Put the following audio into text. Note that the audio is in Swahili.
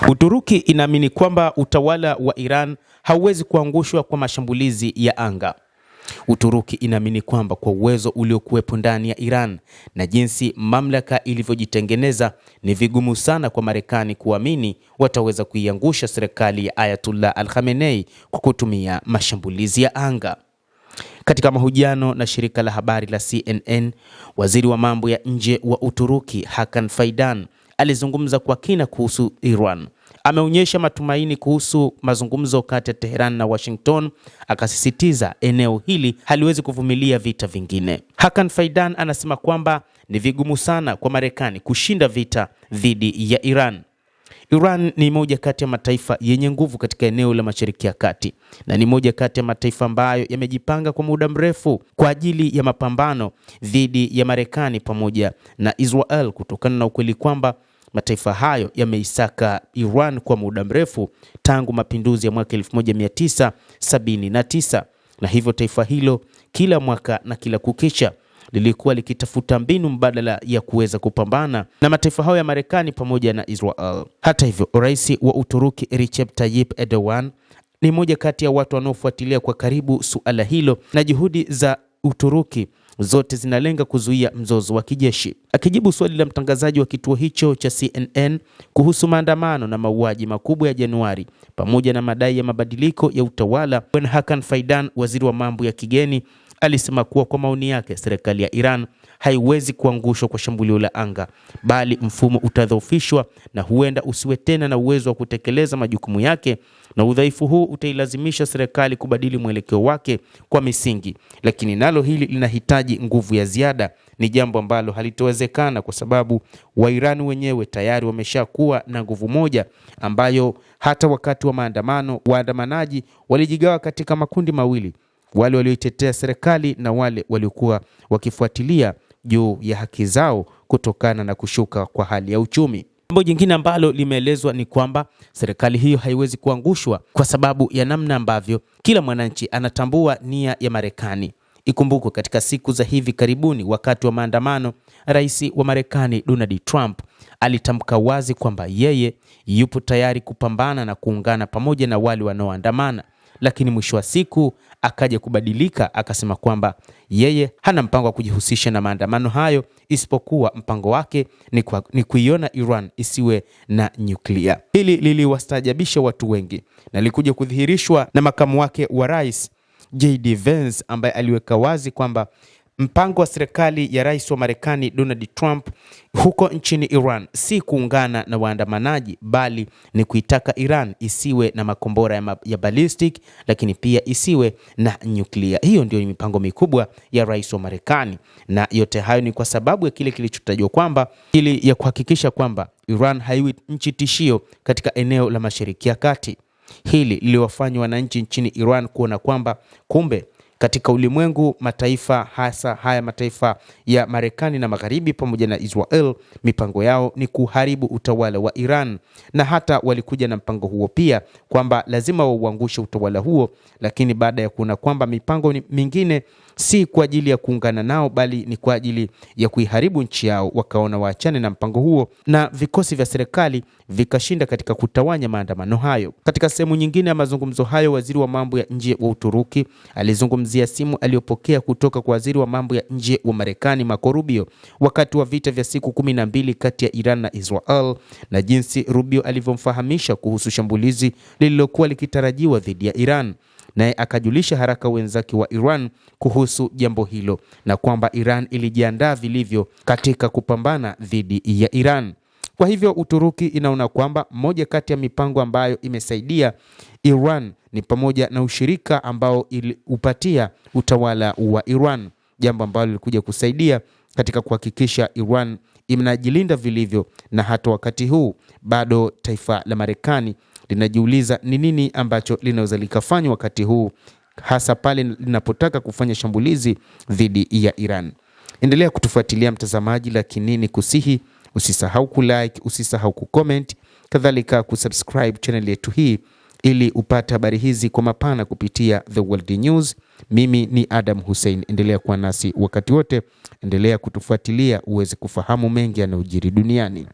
Uturuki inaamini kwamba utawala wa Iran hauwezi kuangushwa kwa mashambulizi ya anga. Uturuki inaamini kwamba kwa uwezo uliokuwepo ndani ya Iran na jinsi mamlaka ilivyojitengeneza, ni vigumu sana kwa Marekani kuamini wataweza kuiangusha serikali ya Ayatollah Al-Khamenei kwa kutumia mashambulizi ya anga. Katika mahojiano na shirika la habari la CNN, waziri wa mambo ya nje wa Uturuki Hakan Fidan alizungumza kwa kina kuhusu Iran. Ameonyesha matumaini kuhusu mazungumzo kati ya Tehran na Washington, akasisitiza eneo hili haliwezi kuvumilia vita vingine. Hakan Fidan anasema kwamba ni vigumu sana kwa Marekani kushinda vita dhidi ya Iran. Iran ni moja kati ya mataifa yenye nguvu katika eneo la Mashariki ya Kati na ni moja kati ya mataifa ambayo yamejipanga kwa muda mrefu kwa ajili ya mapambano dhidi ya Marekani pamoja na Israel, kutokana na ukweli kwamba mataifa hayo yameisaka Iran kwa muda mrefu tangu mapinduzi ya mwaka 1979, na hivyo taifa hilo kila mwaka na kila kukicha lilikuwa likitafuta mbinu mbadala ya kuweza kupambana na mataifa hayo ya Marekani pamoja na Israel. Hata hivyo, rais wa Uturuki Recep Tayyip Erdogan ni moja kati ya watu wanaofuatilia kwa karibu suala hilo, na juhudi za Uturuki zote zinalenga kuzuia mzozo wa kijeshi. Akijibu swali la mtangazaji wa kituo hicho cha CNN kuhusu maandamano na mauaji makubwa ya Januari pamoja na madai ya mabadiliko ya utawala, Bwana Hakan Fidan, waziri wa mambo ya kigeni, alisema kuwa kwa maoni yake serikali ya Iran haiwezi kuangushwa kwa shambulio la anga, bali mfumo utadhoofishwa na huenda usiwe tena na uwezo wa kutekeleza majukumu yake, na udhaifu huu utailazimisha serikali kubadili mwelekeo wake kwa misingi. Lakini nalo hili linahitaji nguvu ya ziada, ni jambo ambalo halitowezekana kwa sababu Wairani wenyewe tayari wameshakuwa na nguvu moja ambayo hata wakati wa maandamano waandamanaji walijigawa katika makundi mawili: wale walioitetea serikali na wale waliokuwa wakifuatilia juu ya haki zao kutokana na kushuka kwa hali ya uchumi. Jambo jingine ambalo limeelezwa ni kwamba serikali hiyo haiwezi kuangushwa kwa sababu ya namna ambavyo kila mwananchi anatambua nia ya Marekani. Ikumbukwe katika siku za hivi karibuni, wakati wa maandamano, rais wa Marekani Donald Trump alitamka wazi kwamba yeye yupo tayari kupambana na kuungana pamoja na wale wanaoandamana, lakini mwisho wa siku akaja kubadilika, akasema kwamba yeye hana mpango wa kujihusisha na maandamano hayo, isipokuwa mpango wake ni kuiona Iran isiwe na nyuklia. Hili liliwastaajabisha watu wengi na likuja kudhihirishwa na makamu wake wa rais JD Vance, ambaye aliweka wazi kwamba mpango wa serikali ya rais wa Marekani Donald Trump huko nchini Iran si kuungana na waandamanaji, bali ni kuitaka Iran isiwe na makombora ya ballistic, lakini pia isiwe na nyuklia. Hiyo ndio mipango mikubwa ya rais wa Marekani, na yote hayo ni kwa sababu ya kile kilichotajwa kwamba ili ya kuhakikisha kwamba Iran haiwi nchi tishio katika eneo la Mashariki ya Kati. Hili liliwafanya wananchi nchini Iran kuona kwamba kumbe katika ulimwengu mataifa, hasa haya mataifa ya Marekani na Magharibi pamoja na Israel, mipango yao ni kuharibu utawala wa Iran, na hata walikuja na mpango huo pia kwamba lazima wauangushe utawala huo. Lakini baada ya kuona kwamba mipango mingine si kwa ajili ya kuungana nao bali ni kwa ajili ya kuiharibu nchi yao, wakaona waachane na mpango huo, na vikosi vya serikali vikashinda katika kutawanya maandamano hayo. Katika sehemu nyingine ya mazungumzo hayo, waziri wa mambo ya nje wa Uturuki alizungumzia simu aliyopokea kutoka kwa waziri wa mambo ya nje wa Marekani Marco Rubio wakati wa vita vya siku 12 kati ya Iran na Israel, na jinsi Rubio alivyomfahamisha kuhusu shambulizi lililokuwa likitarajiwa dhidi ya Iran, naye akajulisha haraka wenzake wa Iran kuhusu jambo hilo na kwamba Iran ilijiandaa vilivyo katika kupambana dhidi ya Iran. Kwa hivyo Uturuki inaona kwamba moja kati ya mipango ambayo imesaidia Iran ni pamoja na ushirika ambao upatia utawala wa Iran, jambo ambalo lilikuja kusaidia katika kuhakikisha Iran inajilinda vilivyo. Na hata wakati huu bado taifa la Marekani linajiuliza ni nini ambacho linaweza likafanya wakati huu, hasa pale linapotaka kufanya shambulizi dhidi ya Iran. Endelea kutufuatilia mtazamaji, lakini ni kusihi usisahau kulike, usisahau kucomment, kadhalika kusubscribe channel yetu hii ili upate habari hizi kwa mapana kupitia The World News. Mimi ni Adam Hussein, endelea kuwa nasi wakati wote, endelea kutufuatilia uweze kufahamu mengi yanayojiri duniani.